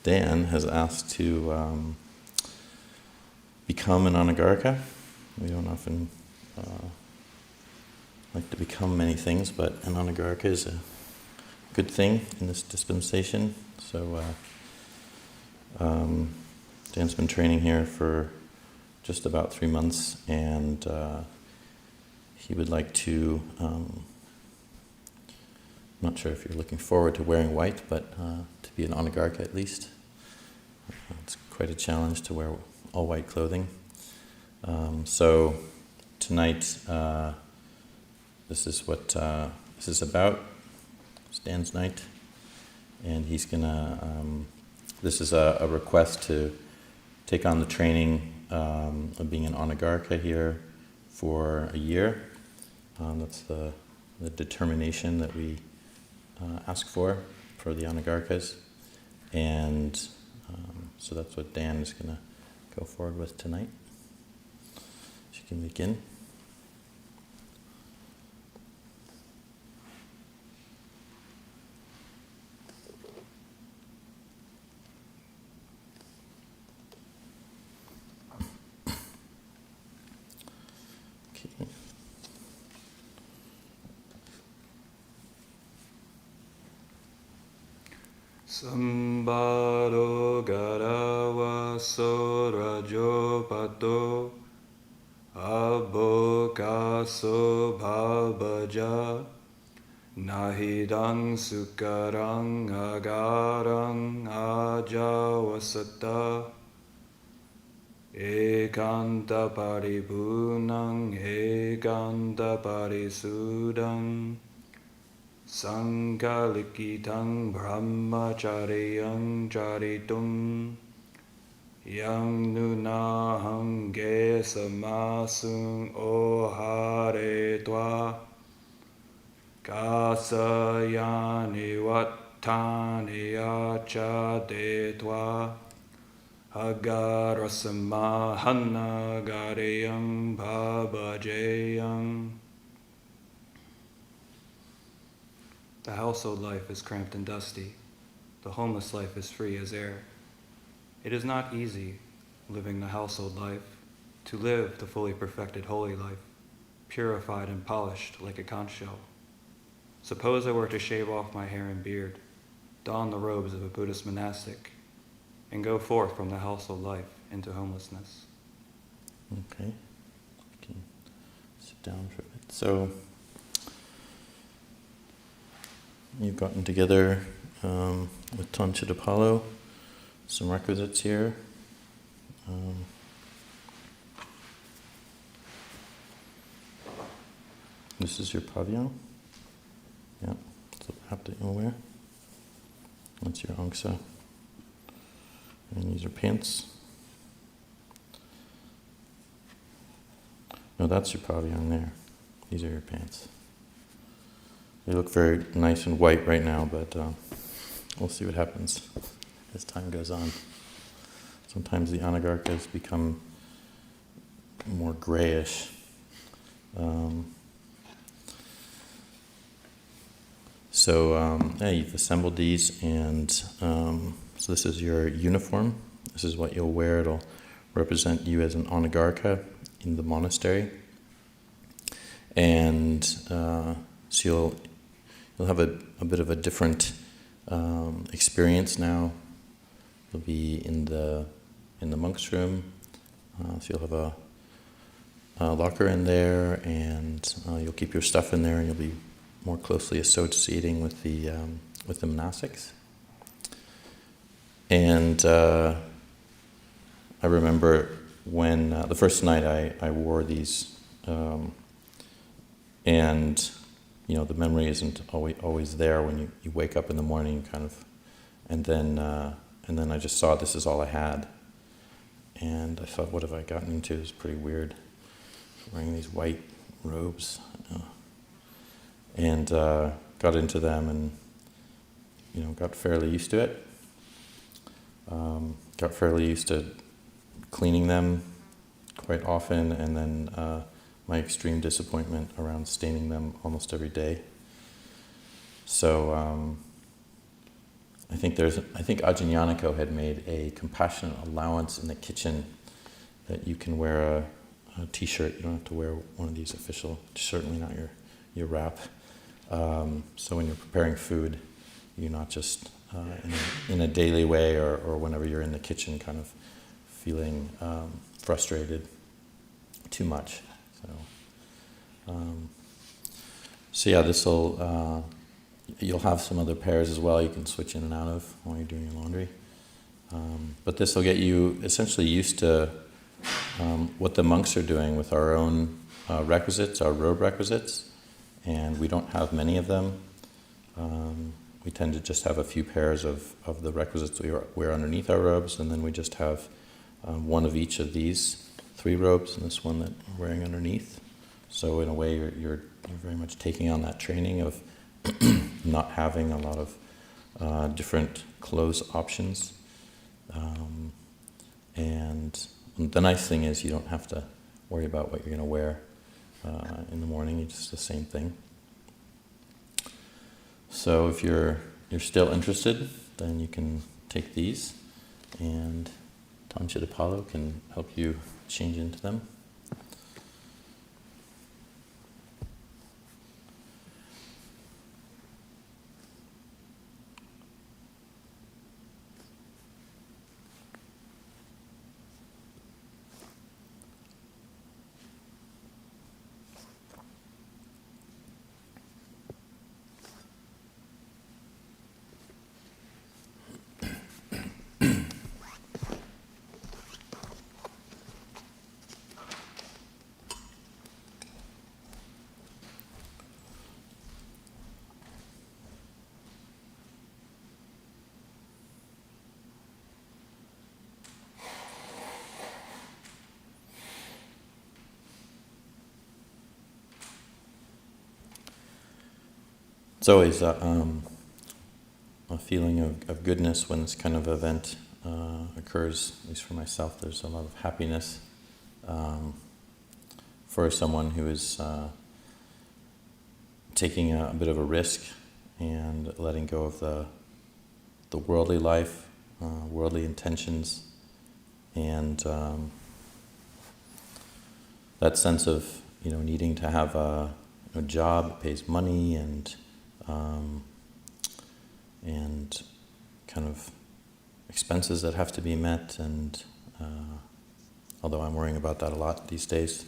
Dan has asked to become an Anagarika. We don't often like to become many things, but an Anagarika is a good thing in this dispensation. So Dan's been training here for just about 3 months, and he would like to, I'm not sure if you're looking forward to wearing white, but to be an Anagarika at least. It's quite a challenge to wear all white clothing. So tonight, this is what this is about. It's Dan's night, and he's gonna, this is a request to take on the training of being an Anagarika here for a year. That's the determination that we ask for the Anagarikas, and so that's what Dan is going to go forward with tonight. So you can begin. Sambharo garawa sorajo pato abokaso bhabaja nahidang sukarang agarang ajawasata ekanta paribhunang ekanta parisudang Sankalikitang brahmacharyang charitum yang nunaham ge samasung ohare twa kasayani vattani acha de twa agarasamahana gareyang babajeyang. The household life is cramped and dusty. The homeless life is free as air. It is not easy living the household life, to live the fully perfected holy life, purified and polished like a conch shell. Suppose I were to shave off my hair and beard, don the robes of a Buddhist monastic, and go forth from the household life into homelessness. Okay, you can sit down for a bit. So, you've gotten together with Tanchidapalo, some requisites here. This is your pavillon. Yeah, so have to wear. That's your angsa. And these are pants. No, that's your pavillon there. These are your pants. They look very nice and white right now, but we'll see what happens as time goes on. Sometimes the Anagarikas become more grayish. Yeah, you've assembled these, and so this is your uniform. This is what you'll wear. It'll represent you as an Anagarika in the monastery. And so you'll have a bit of a different experience now. You'll be in the monk's room, so you'll have a locker in there, and you'll keep your stuff in there, and you'll be more closely associating with the monastics. And I remember when the first night I wore these, and the memory isn't always there when you wake up in the morning, kind of, and then I just saw this is all I had, and I thought, what have I gotten into? It's pretty weird, wearing these white robes, and got into them, and got fairly used to it. Got fairly used to cleaning them quite often, and then my extreme disappointment around staining them almost every day. So I think Ajahn had made a compassionate allowance in the kitchen that you can wear a t-shirt. You don't have to wear one of these official, certainly not your wrap. So when you're preparing food, you're not just in a daily way or whenever you're in the kitchen kind of feeling frustrated too much. So yeah, this'll you'll have some other pairs as well you can switch in and out of while you're doing your laundry. But this will get you essentially used to what the monks are doing with our own requisites, our robe requisites, and we don't have many of them. We tend to just have a few pairs of the requisites we wear underneath our robes, and then we just have one of each of these 3 robes and this one that we're wearing underneath. So in a way, you're very much taking on that training of not having a lot of different clothes options. And the nice thing is you don't have to worry about what you're going to wear in the morning. It's just the same thing. So if you're still interested, then you can take these, and Tancha Palo can help you change into them. It's always a feeling of goodness when this kind of event occurs, at least for myself. There's a lot of happiness for someone who is taking a bit of a risk and letting go of the worldly life, worldly intentions, and that sense of needing to have a job that pays money and kind of expenses that have to be met, and although I'm worrying about that a lot these days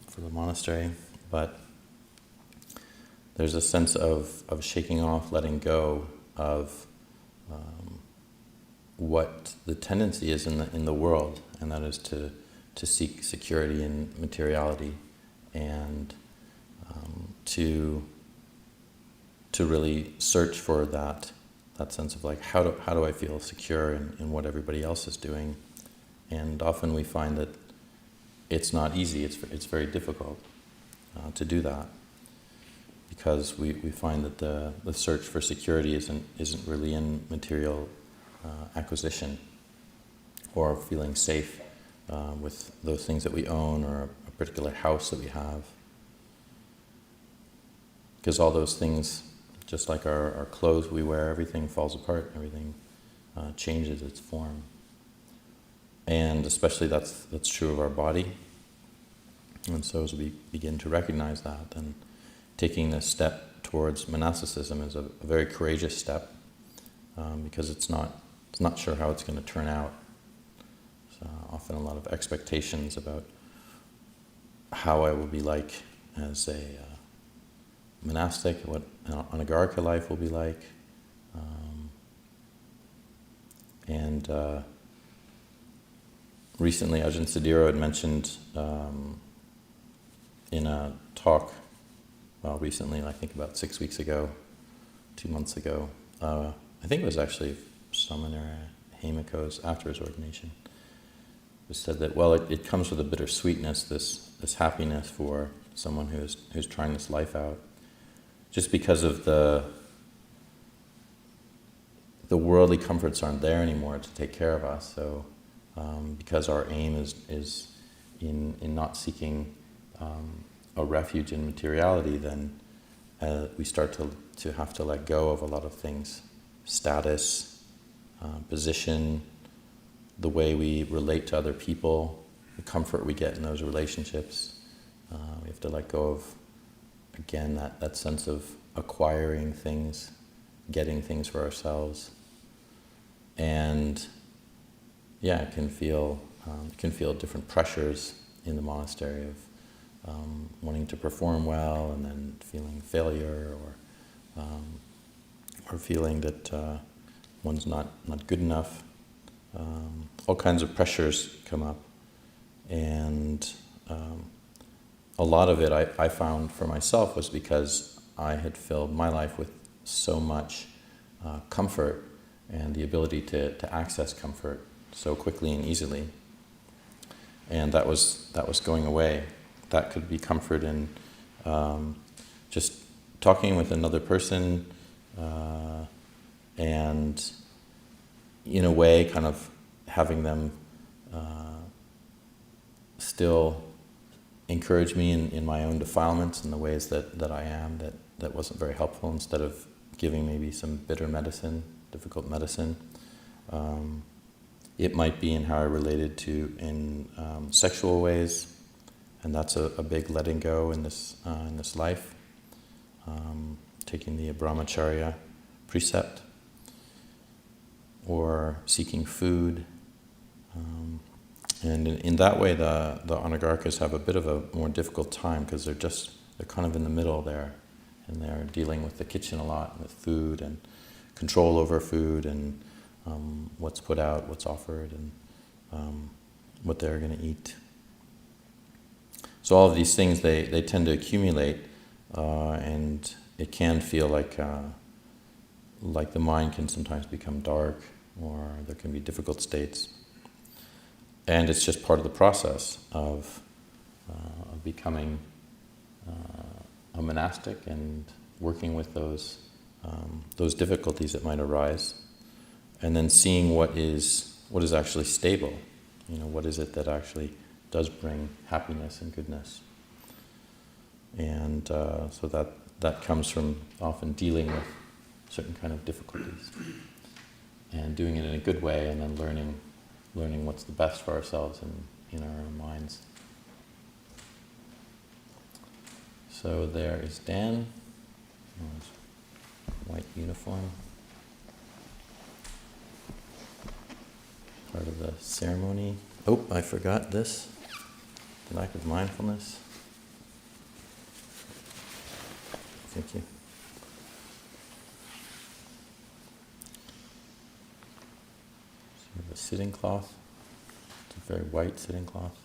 for the monastery, but there's a sense of shaking off, letting go of what the tendency is in the world, and that is to seek security in materiality, and to really search for that sense of like how do I feel secure in what everybody else is doing. And often we find that it's not easy, it's very difficult to do that, because we find that the search for security isn't really in material acquisition or feeling safe with those things that we own or a particular house that we have. Because all those things, just like our clothes we wear, everything falls apart, everything changes its form. And especially that's true of our body. And so as we begin to recognize that, then taking this step towards monasticism is a very courageous step, because it's not sure how it's going to turn out. There's often a lot of expectations about how I will be like as a monastic, what Anagarika life will be like. And recently Ajahn Sudhiro had mentioned in a talk, recently, I think about 6 weeks ago, 2 months ago, I think it was actually Samana Hemiko's after his ordination, who said that, it comes with a bittersweetness, this happiness for someone who's trying this life out, just because of the worldly comforts aren't there anymore to take care of us. So because our aim is in not seeking a refuge in materiality, then we start to have to let go of a lot of things status, position, the way we relate to other people, the comfort we get in those relationships. We have to let go of, again, that sense of acquiring things, getting things for ourselves. And yeah, it can feel different pressures in the monastery of wanting to perform well and then feeling failure, or feeling that one's not good enough. All kinds of pressures come up, and a lot of it I found for myself was because I had filled my life with so much comfort and the ability to access comfort so quickly and easily, and that was going away. That could be comfort in just talking with another person, and in a way kind of having them still encourage me in my own defilements and the ways that I am, that wasn't very helpful, instead of giving maybe some bitter medicine, difficult medicine. It might be in how I related to in sexual ways, and that's a big letting go in this life. Taking the brahmacharya precept, or seeking food. And in that way, the Anagarikas have a bit of a more difficult time, because they're kind of in the middle there, and they're dealing with the kitchen a lot, with food and control over food, and what's put out, what's offered, and what they're going to eat. So all of these things, they tend to accumulate, and it can feel like the mind can sometimes become dark, or there can be difficult states. And it's just part of the process of becoming a monastic and working with those difficulties that might arise, and then seeing what is actually stable. What is it that actually does bring happiness and goodness. And so that comes from often dealing with certain kind of difficulties and doing it in a good way, and then learning what's the best for ourselves and in our own minds. So there is Dan, white uniform, part of the ceremony. Oh, I forgot this, the lack of mindfulness. Thank you. A sitting cloth. It's a very white sitting cloth.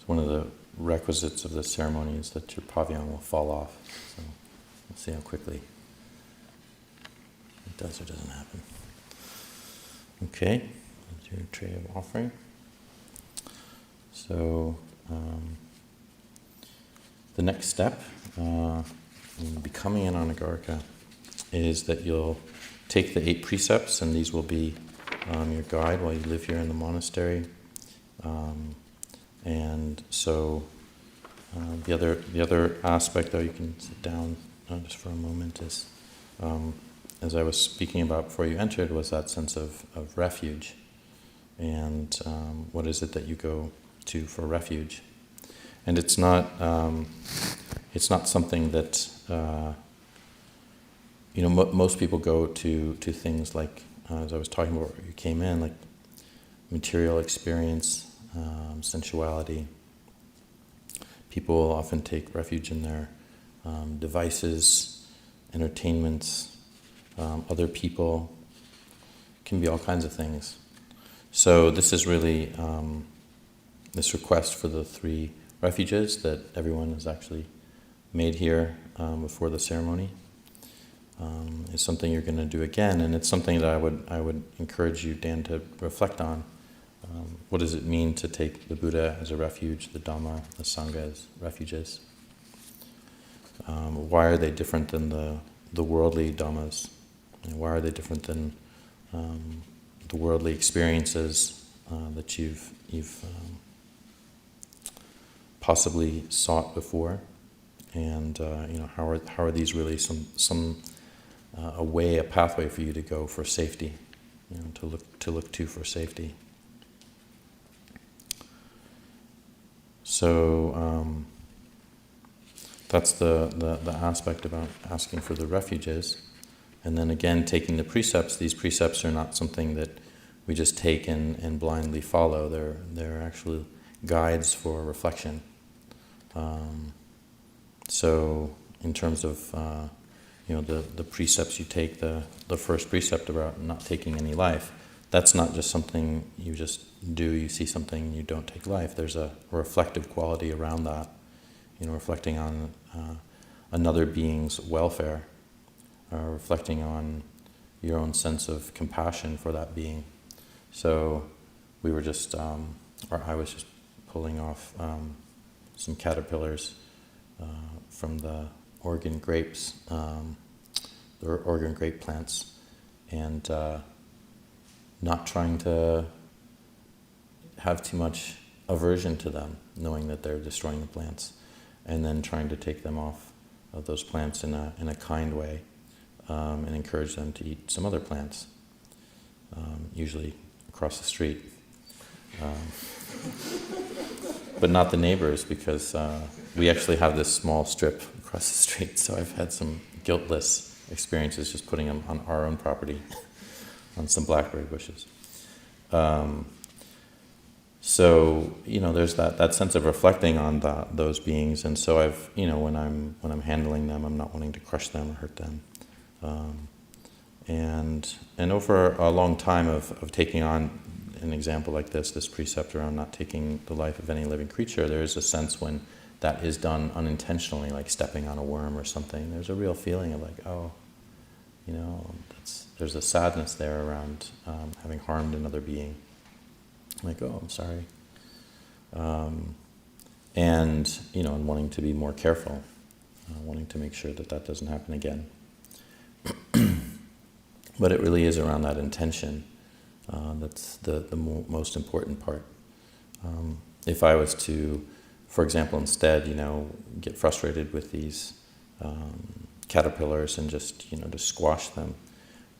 One of the requisites of this ceremony is that your pavillon will fall off. So we'll see how quickly it does or doesn't happen. Okay, that's your tray of offering. So the next step in becoming an Anagarika is that you'll take the 8 precepts, and these will be your guide while you live here in the monastery. And so the other aspect, though, you can sit down just for a moment, is, as I was speaking about before you entered, was that sense of refuge. And what is it that you go to for refuge? And it's not something that most people go to things like, as I was talking about where you came in, like material experience, sensuality. People often take refuge in their devices, entertainments, other people. It can be all kinds of things. So this is really this request for the 3 refuges that everyone has actually made here before the ceremony. is something you're going to do again, and it's something that I would encourage you, Dan, to reflect on. What does it mean to take the Buddha as a refuge, the Dhamma, the Sangha as refuges? Why are they different than the worldly Dhammas? And why are they different than the worldly experiences that you've possibly sought before? And how are these really a pathway for you to go for safety, to look to for safety? So that's the aspect about asking for the refuges. And then again, taking the precepts. These precepts are not something that we just take and blindly follow. They're actually guides for reflection. So in terms of the precepts you take, the first precept about not taking any life, that's not just something you just do. You see something, you don't take life. There's a reflective quality around that, reflecting on another being's welfare, reflecting on your own sense of compassion for that being. So we were just, or I was just pulling off some caterpillars from the Oregon grapes, the Oregon grape plants, and not trying to have too much aversion to them, knowing that they're destroying the plants, and then trying to take them off of those plants in a kind way, and encourage them to eat some other plants, usually across the street. But not the neighbors, because we actually have this small strip across the street, so I've had some guiltless experiences just putting them on our own property, on some blackberry bushes. So there's that sense of reflecting on those beings, and so I've when I'm handling them, I'm not wanting to crush them or hurt them, and over a long time of taking on an example like this precept around not taking the life of any living creature, there is a sense when that is done unintentionally, like stepping on a worm or something. There's a real feeling of like, there's a sadness there around having harmed another being. Like, oh, I'm sorry. And wanting to be more careful, wanting to make sure that doesn't happen again. But it really is around that intention. That's the most important part. If I was to, for example, instead, get frustrated with these caterpillars and just squash them,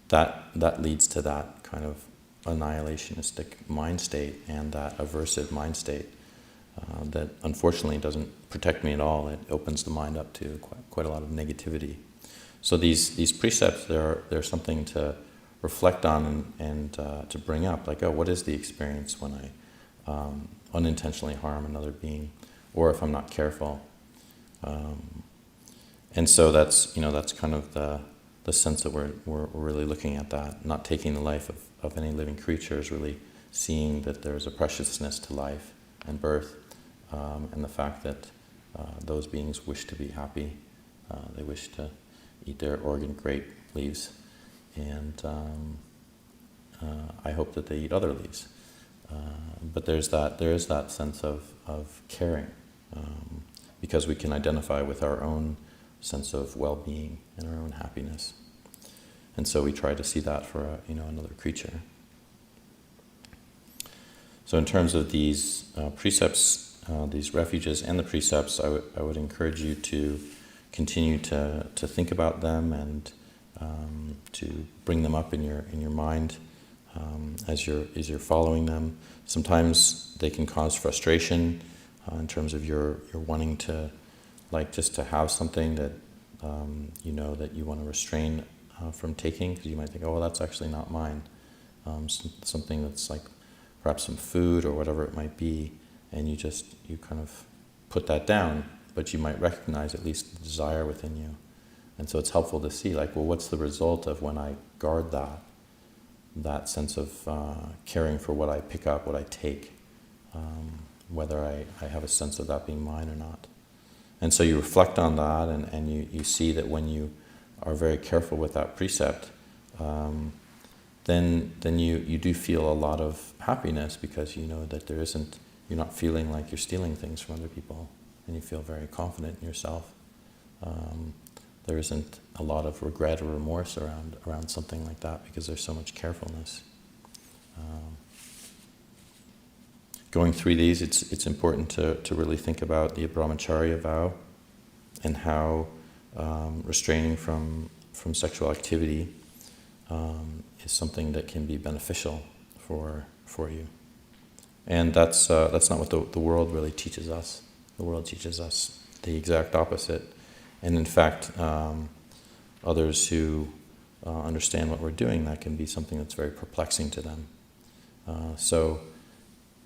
that leads to that kind of annihilationistic mind state and that aversive mind state that unfortunately doesn't protect me at all. It opens the mind up to quite a lot of negativity. So these precepts, they're something to reflect on and to bring up, like, oh, what is the experience when I unintentionally harm another being, or if I'm not careful? And so that's kind of the sense that we're really looking at that, not taking the life of any living creature, is really seeing that there's a preciousness to life and birth, and the fact that those beings wish to be happy. They wish to eat their Oregon grape leaves, and I hope that they eat other leaves. But there is that sense of caring, because we can identify with our own sense of well-being and our own happiness, and so we try to see that for another creature. So in terms of these precepts, these refuges and the precepts, I would encourage you to continue to think about them and to bring them up in your mind as you're following them. Sometimes they can cause frustration in terms of your wanting to, like, just to have something that that you want to restrain from taking, because you might think, oh, well, that's actually not mine. Something that's like perhaps some food or whatever it might be, and you kind of put that down, but you might recognize at least the desire within you. And so it's helpful to see, like, well, what's the result of when I guard that sense of caring for what I pick up, what I take, whether I have a sense of that being mine or not. And so you reflect on that, and you see that when you are very careful with that precept, then you do feel a lot of happiness, because you know that you're not feeling like you're stealing things from other people, and you feel very confident in yourself. There isn't a lot of regret or remorse around something like that, because there's so much carefulness. Going through these, it's important to really think about the brahmacharya vow, and how restraining from sexual activity is something that can be beneficial for you. And that's not what the world really teaches us. The world teaches us the exact opposite. And in fact, others who understand what we're doing, that can be something that's very perplexing to them.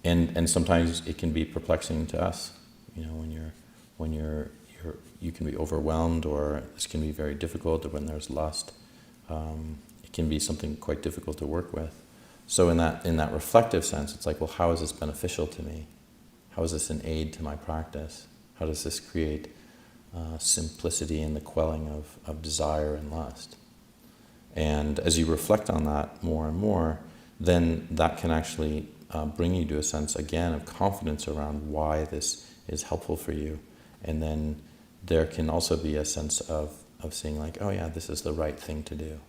And sometimes it can be perplexing to us. You know, when you can be overwhelmed, or this can be very difficult, or when there's lust, it can be something quite difficult to work with. So in that reflective sense, it's like, well, how is this beneficial to me? How is this an aid to my practice? How does this create simplicity in the quelling of desire and lust? And as you reflect on that more and more, then that can actually bring you to a sense, again, of confidence around why this is helpful for you. And then there can also be a sense of seeing like, oh yeah, this is the right thing to do.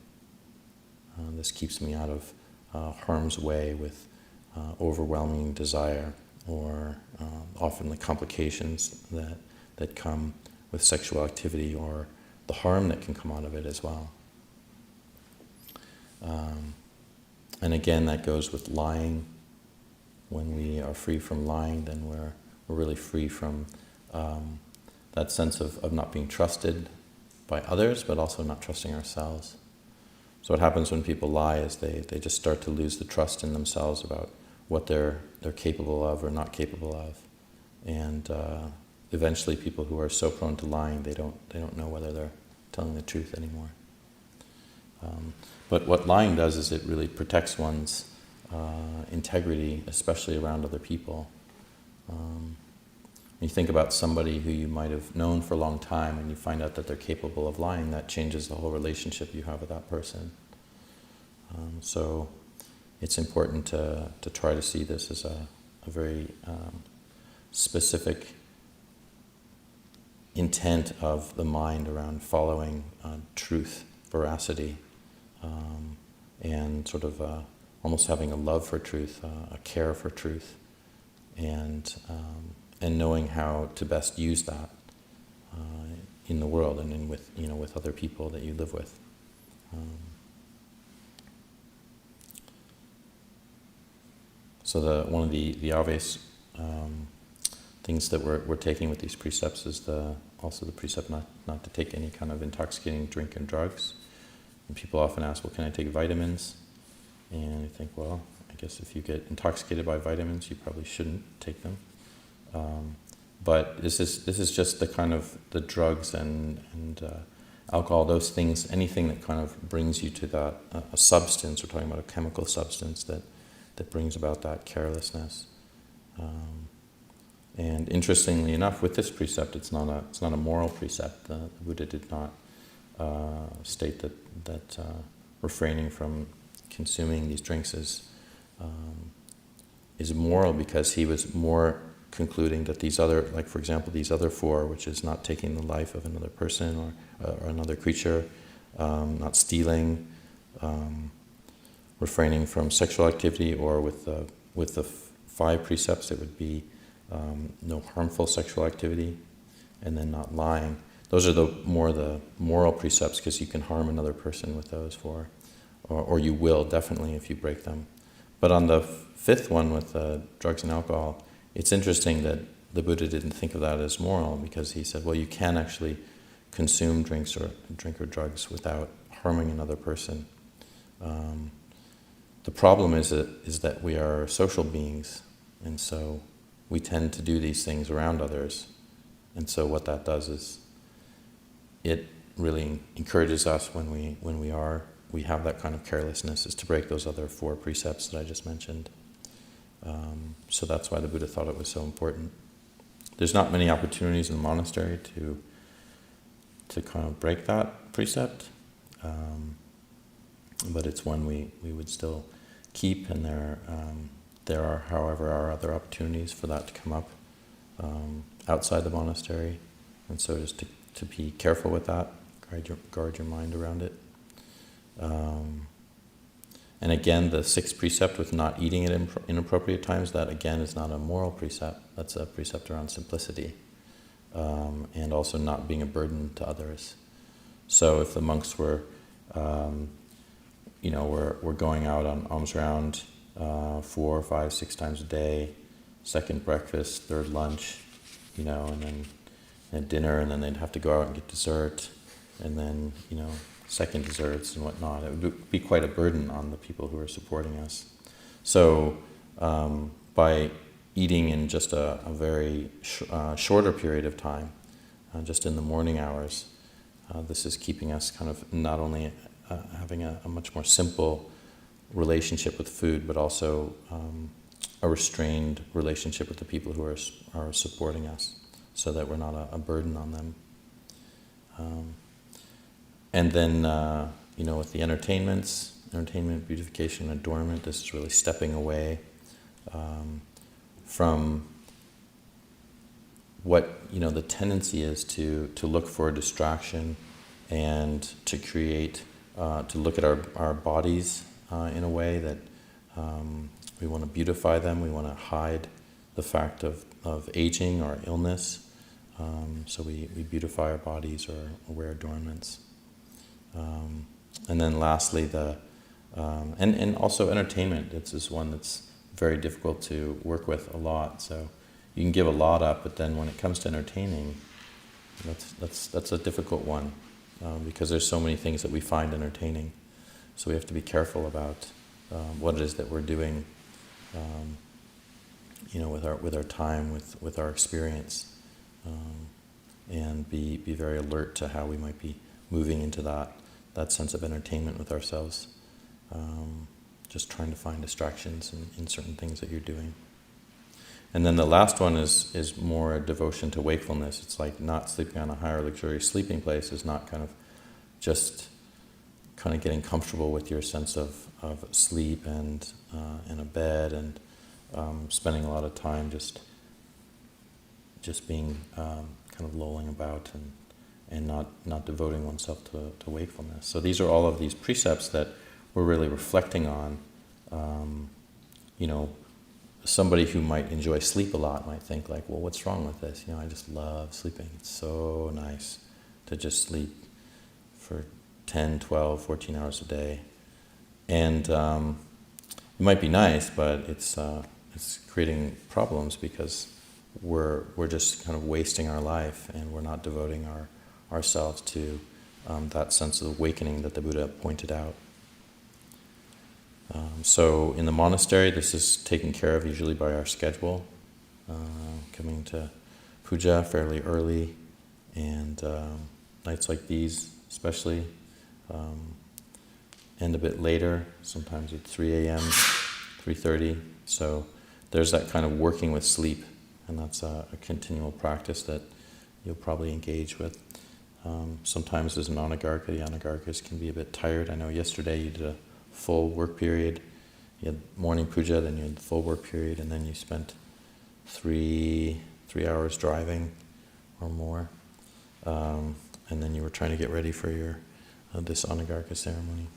This keeps me out of harm's way with overwhelming desire, or often the complications that come with sexual activity, or the harm that can come out of it as well. And again, that goes with lying. When we are free from lying, then we're really free from that sense of not being trusted by others, but also not trusting ourselves. So what happens when people lie is they just start to lose the trust in themselves about what they're capable of or not capable of. And eventually people who are so prone to lying, they don't know whether they're telling the truth anymore. But what lying does is it really protects one's integrity, especially around other people. When you think about somebody who you might have known for a long time, and you find out that they're capable of lying, that changes the whole relationship you have with that person. So it's important to try to see this as a very specific intent of the mind around following truth, veracity, and sort of almost having a love for truth, a care for truth, and knowing how to best use that in the world and with other people that you live with. So one of the obvious things that we're taking with these precepts is also the precept not to take any kind of intoxicating drink and drugs. And people often ask, well, can I take vitamins? And I think, well, I guess if you get intoxicated by vitamins, you probably shouldn't take them. But this is just the kind of the drugs and alcohol, those things, anything that kind of brings you to that a substance. We're talking about a chemical substance that brings about that carelessness. And interestingly enough, with this precept, it's not a moral precept. The Buddha did not state that refraining from consuming these drinks is moral, because he was more concluding that these other, like for example, these other four, which is not taking the life of another person or another creature, not stealing, refraining from sexual activity, or with the 5 precepts, it would be no harmful sexual activity, and then not lying. Those are the moral precepts, because you can harm another person with those 4, or you will definitely if you break them. But on the 5th one with drugs and alcohol, it's interesting that the Buddha didn't think of that as moral, because he said, well, you can actually consume drink or drugs without harming another person. The problem is that we are social beings, and so we tend to do these things around others. And so what that does is it really encourages us when we have that kind of carelessness, is to break those other 4 precepts that I just mentioned. So that's why the Buddha thought it was so important. There's not many opportunities in the monastery to kind of break that precept, but it's one we would still keep, and there are, however, other opportunities for that to come up outside the monastery, and so just to be careful with that, guard your mind around it. And again, the sixth precept with not eating at inappropriate times, that again is not a moral precept, that's a precept around simplicity, and also not being a burden to others. So if the monks were, we're going out on alms round 4, 5, 6 times a day, second breakfast, third lunch, and then dinner, and then they'd have to go out and get dessert, and then, second desserts and whatnot. It would be quite a burden on the people who are supporting us. So by eating in just a very shorter period of time, just in the morning hours, this is keeping us kind of not only having a much more simple relationship with food, but also a restrained relationship with the people who are supporting us, so that we're not a burden on them. And then, with the entertainment, beautification, adornment, this is really stepping away from what, the tendency is to look for a distraction and to create, to look at our bodies in a way that we want to beautify them, we want to hide the fact of aging or illness, so we beautify our bodies or wear adornments. And then lastly, and also entertainment. This is one that's very difficult to work with a lot. So you can give a lot up, but then when it comes to entertaining, that's a difficult one, because there's so many things that we find entertaining. So we have to be careful about what it is that we're doing, with our time, with our experience, and be very alert to how we might be moving into that sense of entertainment with ourselves, just trying to find distractions in certain things that you're doing. And then the last one is more a devotion to wakefulness. It's like not sleeping on a higher luxurious sleeping place is not just getting comfortable with your sense of sleep and a bed, and spending a lot of time just being lolling about and not devoting oneself to wakefulness. So these are all of these precepts that we're really reflecting on. Somebody who might enjoy sleep a lot might think like, well, what's wrong with this? I just love sleeping. It's so nice to just sleep for 10, 12, 14 hours a day. And it might be nice, but it's creating problems because we're just kind of wasting our life, and we're not devoting ourselves to that sense of awakening that the Buddha pointed out. So in the monastery, this is taken care of usually by our schedule, coming to puja fairly early, and nights like these especially end a bit later, sometimes at 3 a.m., 3:30. So there's that kind of working with sleep, and that's a continual practice that you'll probably engage with. Sometimes as an Anagarika, the Anagarikas can be a bit tired. I know yesterday you did a full work period. You had morning puja, then you had the full work period, and then you spent three hours driving or more. And then you were trying to get ready for your this Anagarika ceremony.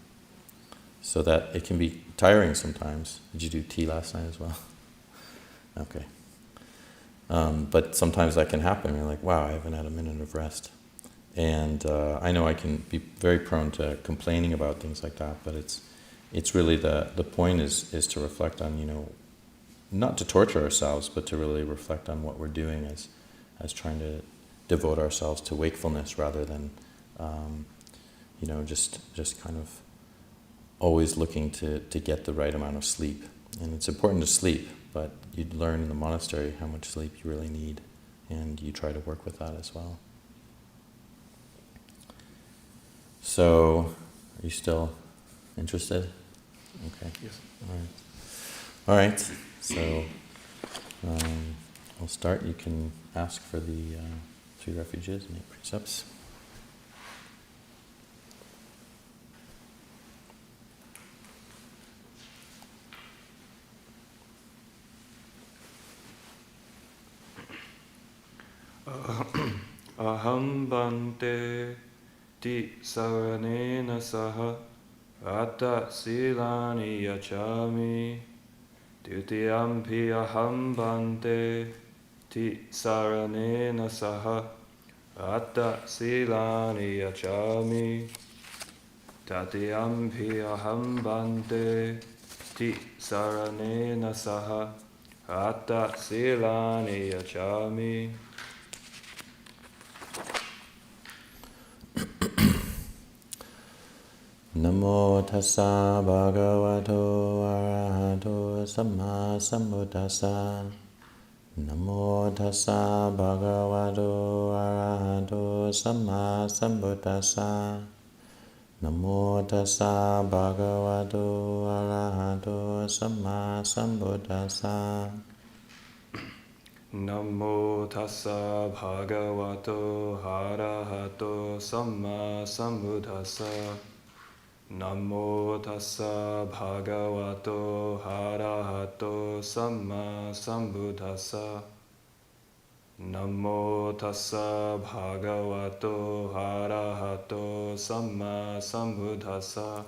So that it can be tiring sometimes. Did you do tea last night as well? Okay. But sometimes that can happen. You're like, wow, I haven't had a minute of rest. And I know I can be very prone to complaining about things like that, but it's really the point is to reflect on, not to torture ourselves, but to really reflect on what we're doing as trying to devote ourselves to wakefulness rather than, just kind of always looking to get the right amount of sleep. And it's important to sleep, but you learn in the monastery how much sleep you really need, and you try to work with that as well. So, are you still interested? Okay. Yes. All right. So, we'll start. You can ask for the 3 refuges and 8 precepts. aham bante ti saranena saha atta silani yachami dutiyampi aham bante ti saranena saha atta silani yachami tatiyampi aham bante ti saranena saha atta silani yachami. Namo tassa bhagavato arahato samma sambuddhassa. Namo tassa bhagavato arahato samma sambuddhassa. Namo tassa bhagavato arahato samma sambuddhassa. Namo tassa bhagavato arahato samma sambuddhassa. Namo tassa bhagavato arahato samma sambuddhassa. Namo tassa bhagavato arahato samma sambuddhassa.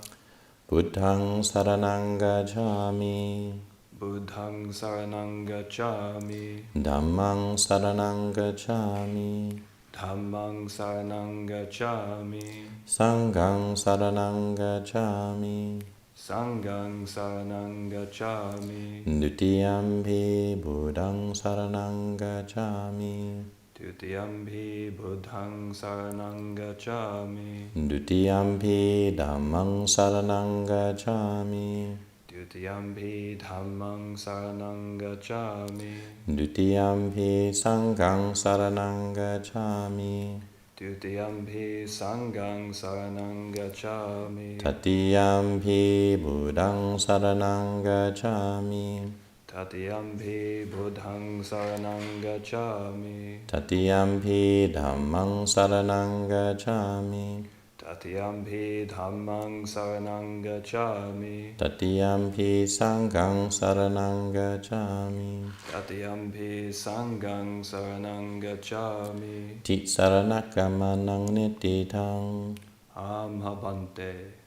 Buddhaṃ saranang gacchāmi. Buddhaṃ saranang gacchāmi. Dhammang saranang gacchāmi. Dhammang saranang gacchāmi. Sanghang saranang gacchāmi. Sanghang saranang gacchāmi. Dutiyampi buddhaṃ saranang gacchāmi. Dutiyampi buddhaṃ saranang gacchāmi. Dutiyampi dhammang saranang gacchāmi. Dutiyampi dhammang saranang gacchāmi. Dutiyampi sanghang saranang gacchāmi. Dutiyampi sanghang saranang gacchāmi. Tatiyampi buddhaṃ saranang gacchāmi. Tatiyampi buddhaṃ saranang gacchāmi. Tatiyampi dhammang saranang gacchāmi. Tatiyampi dhammang saranang gacchāmi. Tatiyampi sanghang saranang gacchāmi. Tatiyampi sanghang saranang gacchāmi. Tit saranakamanang nititaṃ. Amhabante.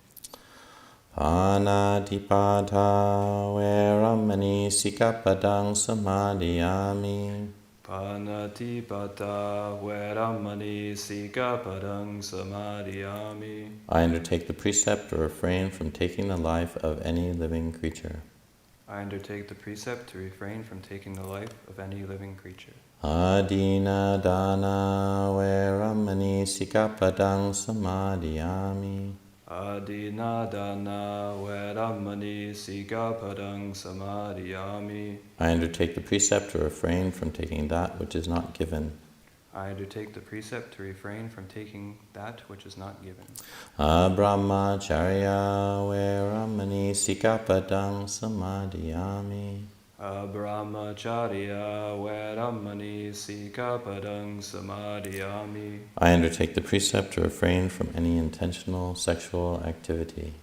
Panatipata veramani sikkhapadang samadhiyami. Panatipata veramani sikkhapadang samadhiyami. I undertake the precept to refrain from taking the life of any living creature. I undertake the precept to refrain from taking the life of any living creature. Adina dana veramani sikkhapadang samadhiyami. Adinadana veramani sikkhapadang samadhiyami. I undertake the precept to refrain from taking that which is not given. I undertake the precept to refrain from taking that which is not given. Abrahmacharya veramani sikkhapadang samadhiyami. Brahmacharya veramani sikkhapadang samadhiyami. I undertake the precept to refrain from any intentional sexual activity.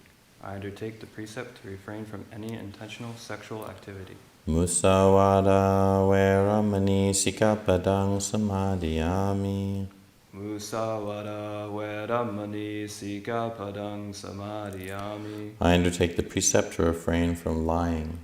I undertake the precept to refrain from any intentional sexual activity. Musawada veramani sikkhapadang samadhiyami. Musawada veramani sikkhapadang samadhiyami. I undertake the precept to refrain from lying.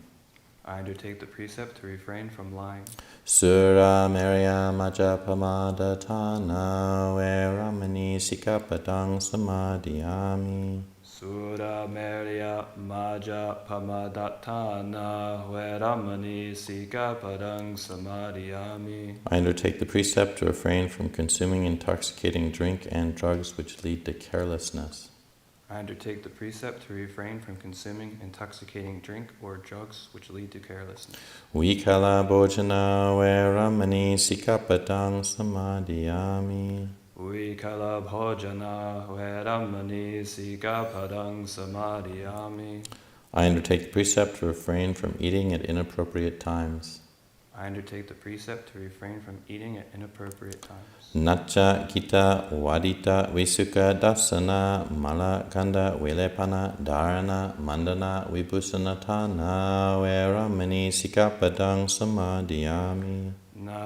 I undertake the precept to refrain from lying. Sura merya majapamadhatana veramani sikkhapadang samadhiyami. Sura merya maja pamadatana veramani sikkhapadang samadhiyami. I undertake the precept to refrain from consuming intoxicating drink and drugs which lead to carelessness. I undertake the precept to refrain from consuming intoxicating drink or drugs which lead to carelessness. Vikala bhojana veramani sikkhapadang samadhiyami. Vikala bhojana veramani sikkhapadang samadhiyami. I undertake the precept to refrain from eating at inappropriate times. I undertake the precept to refrain from eating at inappropriate times. Nacha kita wadita visuka dasana malakanda vilepana dharana mandana vibhusanatana veramani sikkhapadang samadhiyami.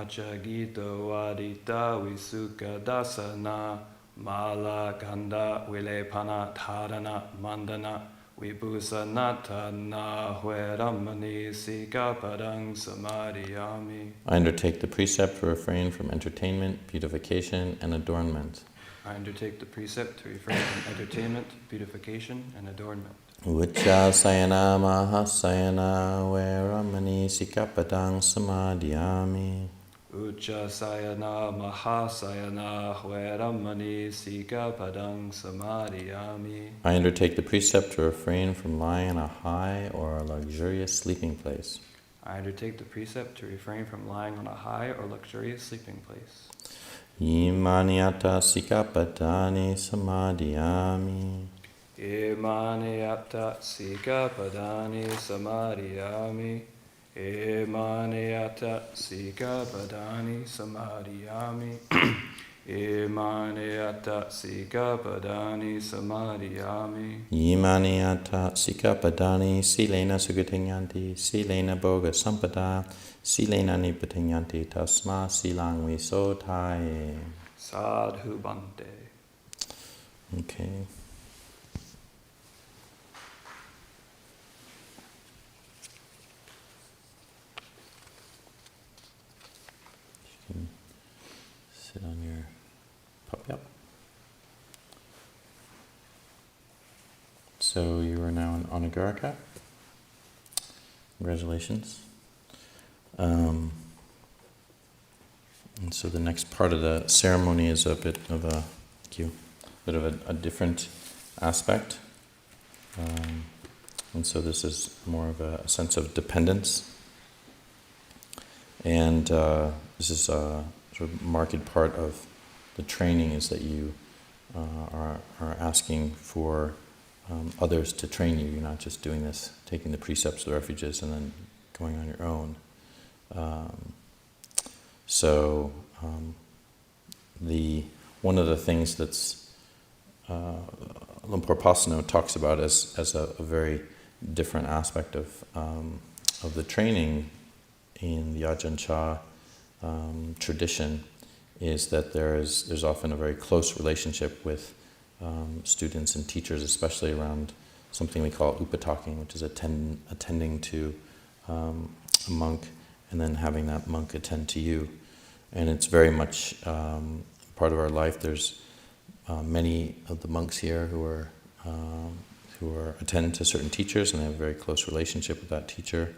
Nachagito Adita Visuka Dasana Mala Ganda Vilepana Dharana Mandana Vibhusanatana Hveramani Sikapadang Samadhiyami. I undertake the precept to refrain from entertainment, beautification, and adornment. I undertake the precept to refrain from entertainment, beautification, and adornment. Uchasayana mahasayana veramani sikapadang samadhiyami. Uchasayana Mahasayana Hveramani Sikapadang Samadhiyami. I undertake the precept to refrain from lying in a high or a luxurious sleeping place. I undertake the precept to refrain from lying on a high or luxurious sleeping place. Imaniata sikapadani samadhiyami. Emaneyata Sikapadani Samadhiyami. Emaneyata Sikapadani Samadhiyami. Emaneyata Sikapadani Samadhiyami. Imaniata sikapadani silena sugatinyanti, silena boga sampada, silena nipatinyanti, tasma silang visotaye. Sadhu Bante. Okay. You can sit on your puppy up. So you are now in Anagarika. Congratulations. And so the next part of the ceremony is a bit of a different aspect. And so this is more of a sense of dependence. And this is a sort of marked part of the training, is that you are asking for others to train you. You're not just doing this, taking the precepts, the refuges, and then going on your own. One of the things that's Luang Por Pasano talks about as a very different aspect of the training in the Ajahn Chah tradition is that there's often a very close relationship with students and teachers, especially around something we call upataking, which is attending to a monk and then having that monk attend to you. And it's very much part of our life. There's many of the monks here who are attend to certain teachers, and they have a very close relationship with that teacher,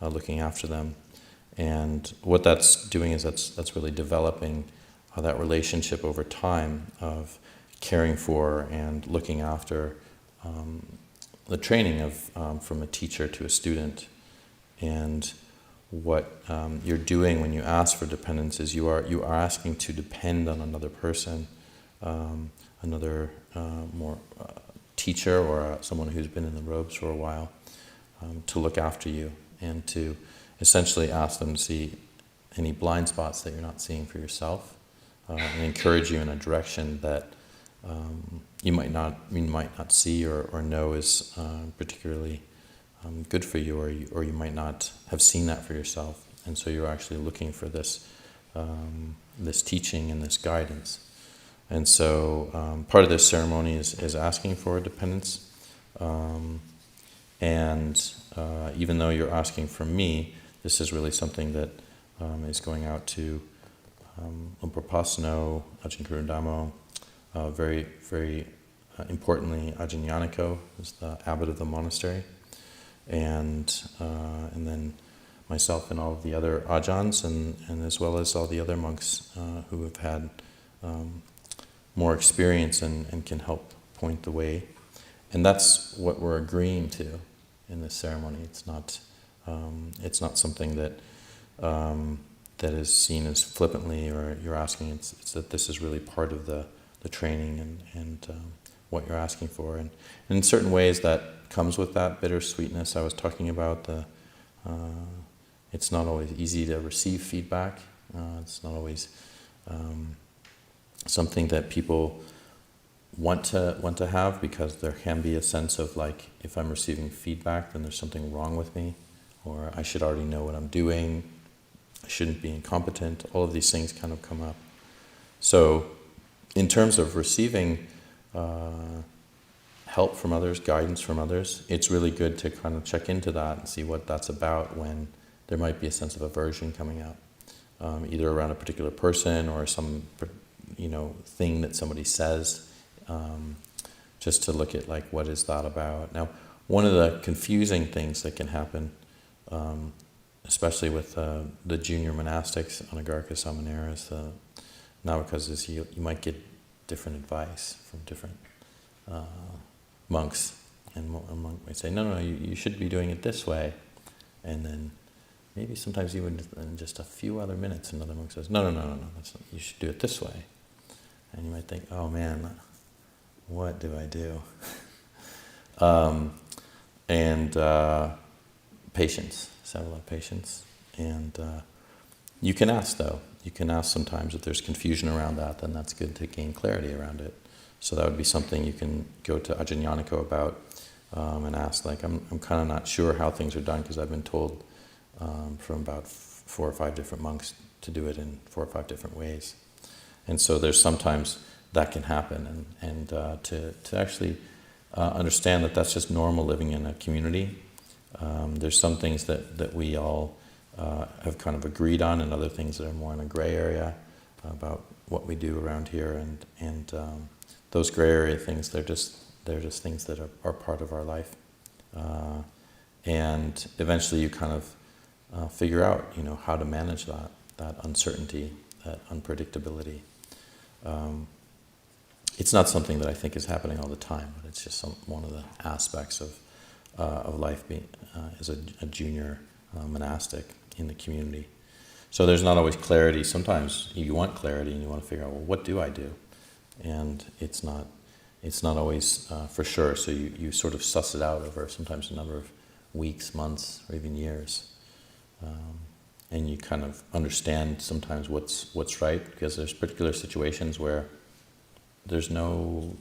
looking after them. And what that's doing is that's really developing that relationship over time of caring for and looking after the training of from a teacher to a student. And what you're doing when you ask for dependence is you are asking to depend on another person, another more teacher or someone who's been in the robes for a while, to look after you and to essentially ask them to see any blind spots that you're not seeing for yourself, and encourage you in a direction that you might not see or know is particularly good for you, or you might not have seen that for yourself, and so you're actually looking for this teaching and this guidance. And so part of this ceremony is asking for dependence, and even though you're asking for me, this is really something that is going out to Luang Por Pasano, Ajahn Kurundamo, very, very importantly, Ajahn Yaniko, who's the abbot of the monastery, and then myself and all of the other ajahns, and as well as all the other monks who have had more experience and can help point the way. And that's what we're agreeing to in this ceremony. It's not something that is seen as flippantly, or you're asking. It's that this is really part of the training and what you're asking for. And in certain ways that comes with that bittersweetness I was talking about. It's not always easy to receive feedback. It's not always something that people want to have, because there can be a sense of like, if I'm receiving feedback, then there's something wrong with me, or I should already know what I'm doing, I shouldn't be incompetent. All of these things kind of come up. So in terms of receiving help from others, guidance from others, it's really good to kind of check into that and see what that's about when there might be a sense of aversion coming up, either around a particular person or some, thing that somebody says, just to look at like, what is that about? Now, one of the confusing things that can happen, especially with the junior monastics, Anagarika Samaneras, Navakas, is you might get different advice from different monks, and a monk might say, no, you should be doing it this way, and then maybe sometimes even in just a few other minutes, another monk says, no, you should do it this way, and you might think, oh man, what do I do? And patience, have a lot of patience, and you can ask though. You can ask sometimes if there's confusion around that, then that's good to gain clarity around it. So that would be something you can go to Ajahn Yaniko about and ask, like, I'm kind of not sure how things are done because I've been told from about 4 or 5 different monks to do it in 4 or 5 different ways. And so there's sometimes that can happen, and to actually understand that that's just normal living in a community. There's some things that we all have kind of agreed on, and other things that are more in a gray area about what we do around here, and those gray area things, they're just things that are part of our life, and eventually you kind of figure out how to manage that uncertainty, that unpredictability. It's not something that I think is happening all the time, but it's just one of the aspects of life being as a junior monastic in the community. So there's not always clarity. Sometimes you want clarity and you want to figure out, well, what do I do? And it's not always for sure. So you sort of suss it out over sometimes a number of weeks, months, or even years. And you kind of understand sometimes what's right, because there's particular situations where there's no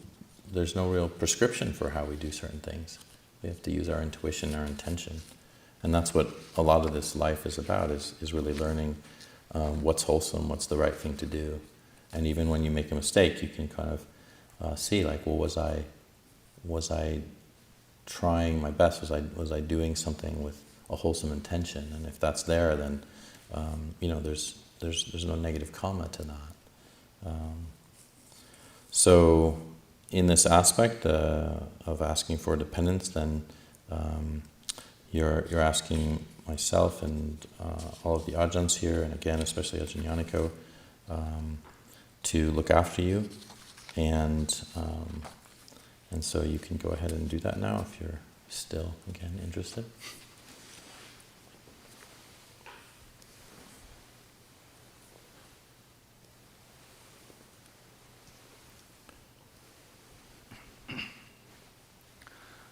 real prescription for how we do certain things. We have to use our intuition, our intention. And that's what a lot of this life is about, is really learning what's wholesome, what's the right thing to do. And even when you make a mistake, you can kind of see, like, well, was I trying my best? Was I doing something with a wholesome intention? And if that's there, then there's no negative karma to that. So in this aspect of asking for dependence, then you're asking myself and all of the ajahns here, and again, especially Ajahn Yaniko, to look after you, and so you can go ahead and do that now if you're still, again, interested.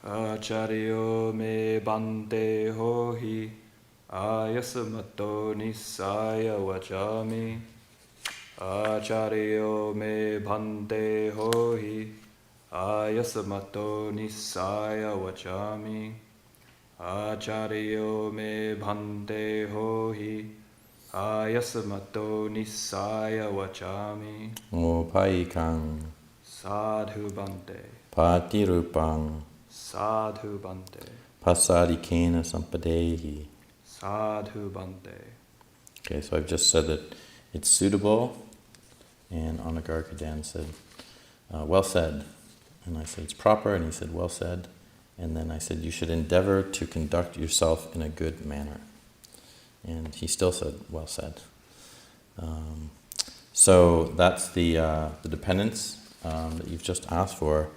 Acharyo me bante hohi ayasamato nisaya vachami. Acharyo me bante hohi ayasamato nisaya vachami. Acharyo me bante hohi ayasamato nisaya vachami. Opayikang Sadhu bante. Patirupang Sadhu bante. Pasadikena Sampadehi. Sadhu bante. Okay, so I've just said that it's suitable, and Anagarika Dan said, well said. And I said, it's proper, and he said, well said. And then I said, you should endeavor to conduct yourself in a good manner. And he still said, well said. So that's the dependence that you've just asked for.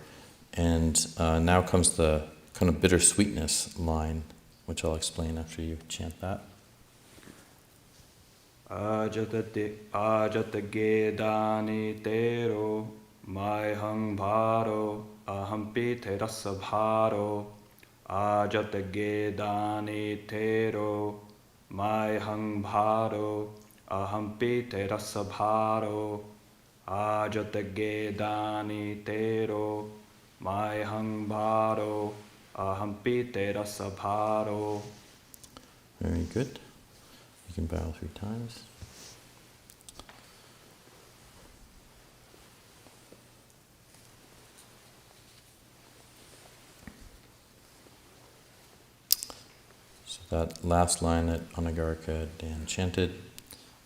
And now comes the kind of bittersweetness line, which I'll explain after you chant that. Ajata gedani tero maihang bharo ahampi terasa bharo. Ajata gedani tero maihang bharo ahampi terasa bharo. Ajata gedani tero maihang bharo ahampi terasa bharo. Very good. You can bow 3 times. So that last line that Anagarika Dan chanted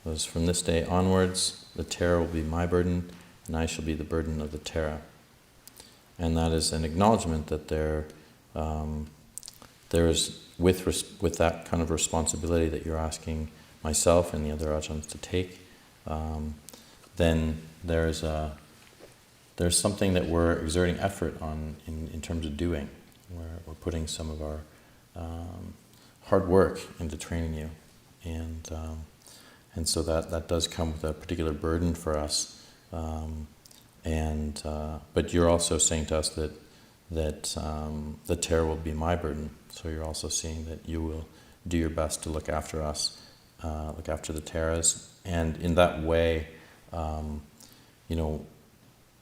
was, "From this day onwards, the Tara will be my burden, and I shall be the burden of the Tara." And that is an acknowledgement that there is, with that kind of responsibility that you're asking myself and the other ajahns to take, then there's something that we're exerting effort on in terms of doing. We're putting some of our hard work into training you, and so that does come with a particular burden for us. But you're also saying to us that the Tara will be my burden. So you're also seeing that you will do your best to look after us, look after the Taras, and in that way,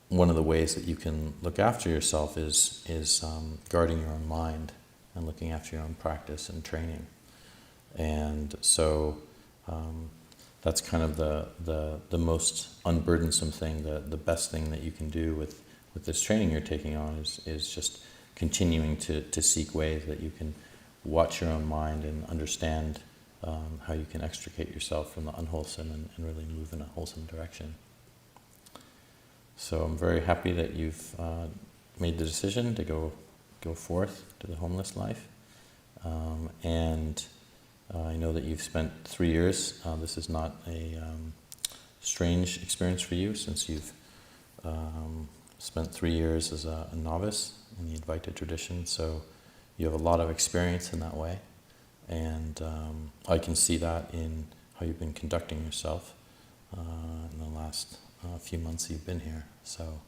one of the ways that you can look after yourself is guarding your own mind and looking after your own practice and training. And so that's kind of the most unburdensome thing, the best thing that you can do with this training you're taking on is just continuing to seek ways that you can watch your own mind and understand how you can extricate yourself from the unwholesome and really move in a wholesome direction. So I'm very happy that you've made the decision to go forth to the homeless life. And I know that you've spent 3 years. This is not a strange experience for you, since you've spent 3 years as a novice in the Advaita tradition. So you have a lot of experience in that way. And I can see that in how you've been conducting yourself in the last few months you've been here. So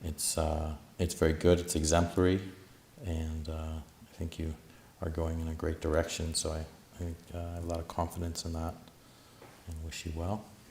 it's very good, it's exemplary, and I think you are going in a great direction. So I have a lot of confidence in that and wish you well.